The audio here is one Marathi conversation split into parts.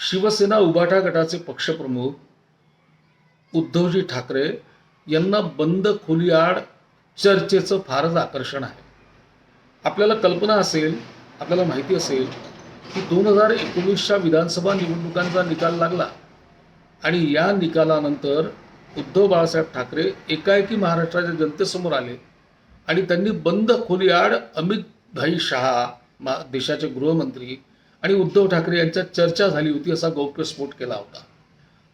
शिवसेना उभाटा गटाचे पक्षप्रमुख उद्धवजी ठाकरे यांना बंद खोलीआड चर्चेचं फारच आकर्षण आहे. आपल्याला कल्पना असेल, आपल्याला माहिती असेल की 2019च्या विधानसभा निवडणुकांचा निकाल लागला आणि या निकालानंतर उद्धव बाळासाहेब ठाकरे एकाएकी महाराष्ट्राच्या जनतेसमोर आले आणि त्यांनी बंद खोलीआड अमित भाई शहा देशाचे गृहमंत्री आणि उद्धव ठाकरे यांच्यात चर्चा झाली होती असा गौप्यस्फोट केला होता.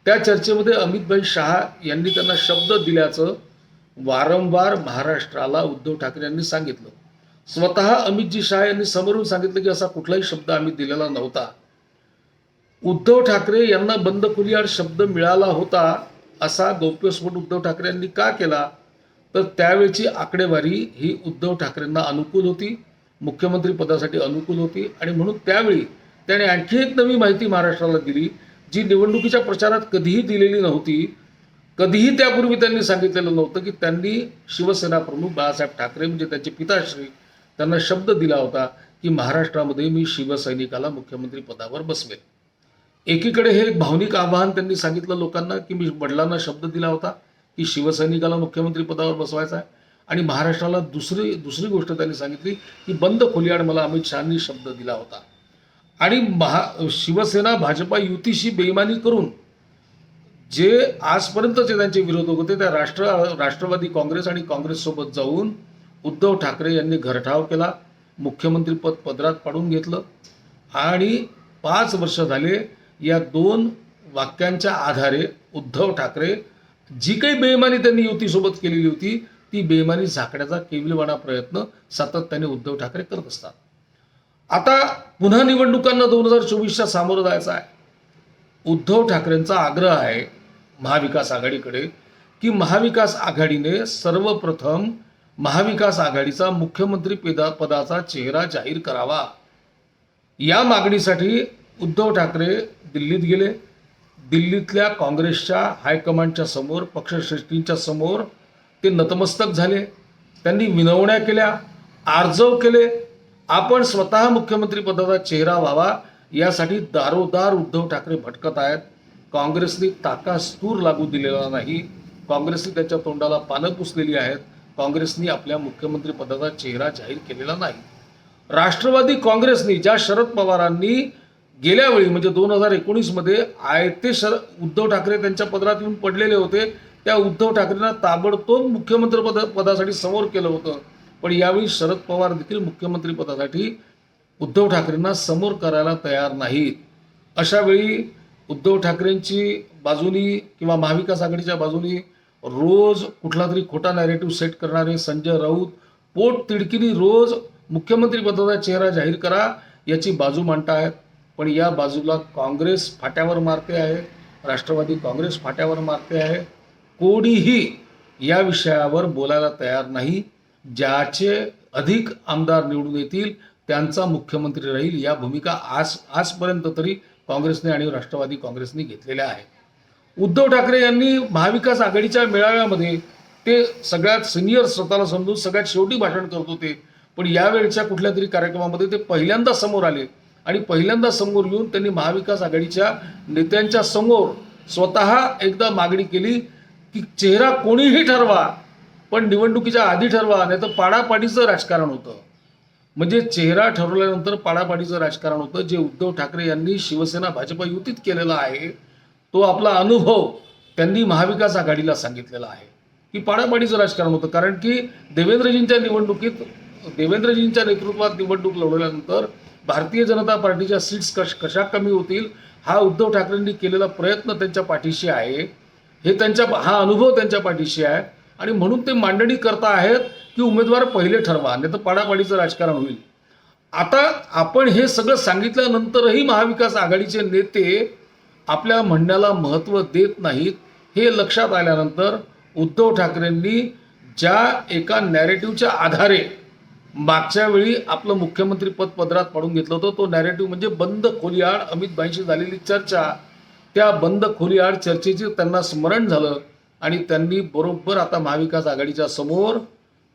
त्या चर्चेमध्ये अमित भाई शहा यांनी त्यांना शब्द दिल्याचं वारंवार महाराष्ट्राला उद्धव ठाकरे यांनी सांगितलं. स्वतः अमितजी शहा यांनी समोरून सांगितलं की असा कुठलाही शब्द आम्ही दिलेला नव्हता. उद्धव ठाकरे यांना बंद खोलीआड शब्द मिळाला होता असा गौप्यस्फोट उद्धव ठाकरे यांनी का केला, तर त्यावेळची आकडेवारी ही उद्धव ठाकरेंना अनुकूल होती, मुख्यमंत्री पदासाठी अनुकूल होती आणि म्हणून त्यावेळी त्याने आणखी एक नवी माहिती महाराष्ट्राला दिली जी निवडणुकीच्या प्रचारात कधीही दिलेली नव्हती. कधीही त्यापूर्वी त्यांनी सांगितलेलं नव्हतं की त्यांनी शिवसेना प्रमुख बाळासाहेब ठाकरे म्हणजे त्यांचे पिताश्री त्यांना शब्द दिला होता की महाराष्ट्रामध्ये मी शिवसैनिकाला मुख्यमंत्री पदावर बसवेल. एकीकडे हे एक भावनिक आवाहन त्यांनी सांगितलं लोकांना की मी वडिलांना शब्द दिला होता की शिवसैनिकाला मुख्यमंत्री पदावर बसवायचा आहे आणि महाराष्ट्राला दुसरी गोष्ट त्यांनी सांगितली की बंद खोलीआड मला अमित शहांनी शब्द दिला होता. आणि शिवसेना भाजपा युतीशी बेईमानी करून जे आजपर्यंतचे त्यांचे विरोधक होते त्या राष्ट्रवादी काँग्रेस आणि काँग्रेससोबत जाऊन उद्धव ठाकरे यांनी घरठाव केला, मुख्यमंत्रीपद पदरात पाडून घेतलं आणि 5 वर्ष झाले या 2 वाक्यांच्या आधारे उद्धव ठाकरे जी काही बेईमानी त्यांनी युतीसोबत केलेली होती ती बेईमानी झाकण्याचा केविलवाणा प्रयत्न सातत्याने उद्धव ठाकरे करत असतात. आता पुन्हा निवडणुकांना 2024च्या सामोरं जायचं आहे. उद्धव ठाकरेंचा आग्रह आहे महाविकास आघाडीकडे की महाविकास आघाडीने सर्वप्रथम महाविकास आघाडीचा मुख्यमंत्री पदाचा चेहरा जाहीर करावा. या मागणीसाठी उद्धव ठाकरे दिल्लीत गेले. दिल्लीतल्या काँग्रेसच्या हायकमांडच्या समोर, पक्षश्रेष्ठींच्या समोर ते नतमस्तक झाले. त्यांनी विनवण्या केल्या, आर्जव केले. आपण स्वतः मुख्यमंत्री पदाचा चेहरा व्हावा यासाठी दारोदार उद्धव ठाकरे भटकत आहेत. काँग्रेसने ताकास्तूर लागू दिलेला नाही. काँग्रेसने त्याच्या तोंडाला पानं पुसलेली आहेत. काँग्रेसने आपल्या मुख्यमंत्री पदाचा चेहरा जाहीर केलेला नाही. राष्ट्रवादी काँग्रेसने ज्या शरद पवारांनी गेल्या वेळी म्हणजे 2019 मध्ये आयते उद्धव ठाकरे त्यांच्या पदरात येऊन पडलेले होते त्या उद्धव ठाकरेंना ताबडतोब मुख्यमंत्री पदासाठी समोर केलं होतं. पण यावेळी शरद पवार देखील मुख्यमंत्री पदासाठी उद्धव ठाकरेंना समोर करायला तयार नाहीत. अशा वेळी उद्धव ठाकरेंची बाजूनी किंवा महाविकास आघाडीच्या बाजूनी रोज कुठला तरी खोटा नॅरेटिव्ह सेट करणारे संजय राऊत पोट तिडकीनी रोज मुख्यमंत्री पदाचा चेहरा जाहीर करा याची बाजू मांडतायत. पण या बाजूला काँग्रेस फाट्यावर मारते आहे, राष्ट्रवादी काँग्रेस फाट्यावर मारते आहे. कोणीही या विषयावर बोलायला तयार नाही. ज्याचे अधिक आमदार निवडून येतील त्यांचा मुख्यमंत्री राहील या भूमिका आजपर्यंत तरी काँग्रेसने आणि राष्ट्रवादी काँग्रेसने घेतलेल्या आहे. उद्धव ठाकरे यांनी महाविकास आघाडीच्या मेळाव्यामध्ये ते सगळ्यात सिनियर स्वतःला समजून सगळ्यात शेवटी भाषण करत होते. पण यावेळच्या कुठल्या तरी कार्यक्रमामध्ये ते पहिल्यांदा समोर आले आणि पहिल्यांदा समोर येऊन त्यांनी महाविकास आघाडीच्या नेत्यांच्या समोर स्वतः एकदा मागणी केली की चेहरा कोणीही ठरवा पण निवडणुकीच्या आधी ठरवा, नाही तर पाडापाडीचं राजकारण होतं. म्हणजे चेहरा ठरवल्यानंतर पाडापाडीचं राजकारण होतं. जे उद्धव ठाकरे यांनी शिवसेना भाजप युतीत केलेला आहे तो आपला अनुभव त्यांनी महाविकास आघाडीला सांगितलेला आहे की पाडापाडीचं राजकारण होतं. कारण की देवेंद्रजींच्या नेतृत्वात निवडणूक लढवल्यानंतर भारतीय जनता पार्टीच्या सीट्स कशा कमी होतील हा उद्धव ठाकरेंनी केलेला प्रयत्न त्यांच्या पाठीशी आहे. हा अनुभव त्यांच्या पाठीशी आहे आणि म्हणून ते मांडणी करता आहेत की उमेदवार पहिले ठरवा, नाही तर पाडापाडीचं राजकारण होईल. आता आपण हे सगळं सांगितल्यानंतरही महाविकास आघाडीचे नेते आपल्या म्हणण्याला महत्त्व देत नाहीत. हे लक्षात आल्यानंतर उद्धव ठाकरेंनी ज्या एका नॅरेटिव्हच्या आधारे मागच्या वेळी आपलं मुख्यमंत्री पदरात पाडून घेतलं होतं तो नॅरेटिव्ह म्हणजे बंद खोलीआड अमित भाईंशी झालेली चर्चा. त्या बंद खोलीआड चर्चेचे त्यांना स्मरण झालं आणि त्यांनी बरोबर आता महाविकास आघाडीच्या समोर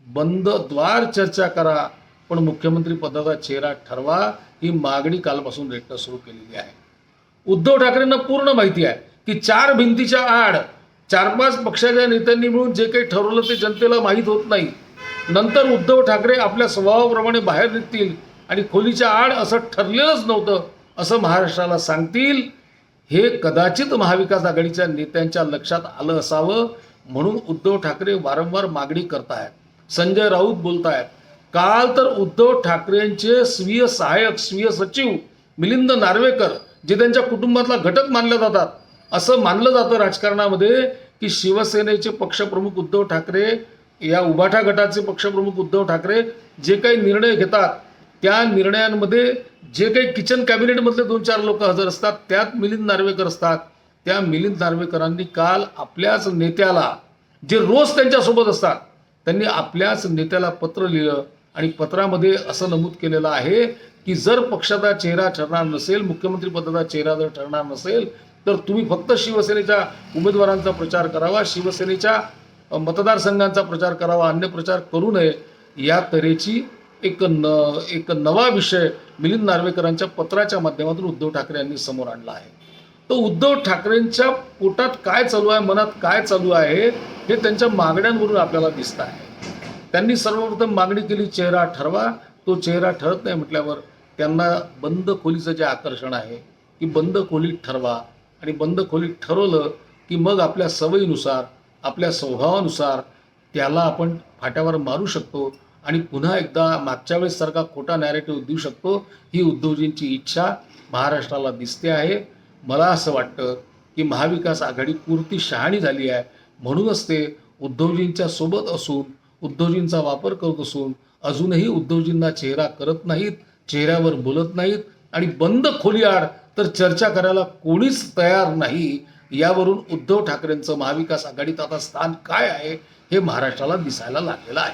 बंद द्वार चर्चा करा पण मुख्यमंत्री पदाचा चेहरा ठरवा ही मागणी कालपासून रेटणं सुरू केलेली आहे. उद्धव ठाकरेंना पूर्ण माहिती आहे की 4 भिंतीच्या आड 4-5 पक्षाच्या नेत्यांनी मिळून जे काही ठरवलं ते जनतेला माहीत होत नाही. नंतर उद्धव ठाकरे आपल्या स्वभावाप्रमाणे बाहेर निघतील आणि खोलीच्या आड असं ठरलेलंच नव्हतं असं महाराष्ट्राला सांगतील. हे कदाचित महाविकास आघाडीच्या नेत्यांच्या लक्षात आलं असावं, म्हणून उद्धव ठाकरे वारंवार मागणी करतायत. संजय राऊत बोलतायत. काल तर उद्धव ठाकरेंचे स्वीय सहाय्यक, स्वीय सचिव मिलिंद नार्वेकर, जे त्यांच्या कुटुंबातला घटक मानले जातात, असं मानलं जातं राजकारणामध्ये की शिवसेनेचे पक्षप्रमुख उद्धव ठाकरे, या उभाठा गटाचे पक्षप्रमुख उद्धव ठाकरे जे काही निर्णय घेतात त्या निर्णयांमध्ये जे काही किचन कॅबिनेटमधले 2-4 लोक हजर असतात त्यात मिलिंद नार्वेकर असतात. त्या मिलिंद नार्वेकरांनी काल आपल्याच नेत्याला, जे रोज त्यांच्यासोबत असतात, त्यांनी आपल्याच नेत्याला पत्र लिहिलं आणि पत्रामध्ये असं नमूद केलेलं आहे की जर पक्षाचा चेहरा ठरणार नसेल, मुख्यमंत्री पदाचा चेहरा जर ठरणार नसेल तर तुम्ही फक्त शिवसेनेच्या उमेदवारांचा प्रचार करावा, शिवसेनेच्या मतदारसंघांचा प्रचार करावा, अन्य प्रचार करू नये. या तऱ्हेची एक नवा विषय मिलिंद नार्वेकरांच्या पत्राच्या माध्यमातून उद्धव ठाकरे यांनी समोर आणला आहे. तो उद्धव ठाकरेंच्या पोटात काय चालू आहे, मनात काय चालू आहे, हे त्यांच्या मागण्यांवरून आपल्याला दिसत आहे. त्यांनी सर्वप्रथम मागणी केली, चेहरा ठरवा. तो चेहरा ठरत नाही म्हटल्यावर त्यांना बंद खोलीचं जे आकर्षण आहे की बंद खोलीत ठरवा, आणि बंद खोलीत ठरवलं की मग आपल्या सवयीनुसार, आपल्या स्वभावानुसार त्याला आपण फाट्यावर मारू शकतो आणि पुन्हा एकदा मागच्या वेळेससारखा खोटा नॅरेटिव्ह देऊ शकतो. ही उद्धवजींची इच्छा महाराष्ट्राला दिसते आहे. मला असं वाटतं की महाविकास आघाडी पुरती शहाणी झाली आहे, म्हणूनच ते उद्धवजींच्या सोबत असून, उद्धवजींचा वापर करत असून अजूनही उद्धवजींना चेहरा करत नाहीत, चेहऱ्यावर बोलत नाहीत आणि बंद खोलीआड तर चर्चा करायला कोणीच तयार नाही. यावरून उद्धव ठाकरेंचं महाविकास आघाडीत आता स्थान काय आहे हे महाराष्ट्राला दिसायला लागलेलं आहे.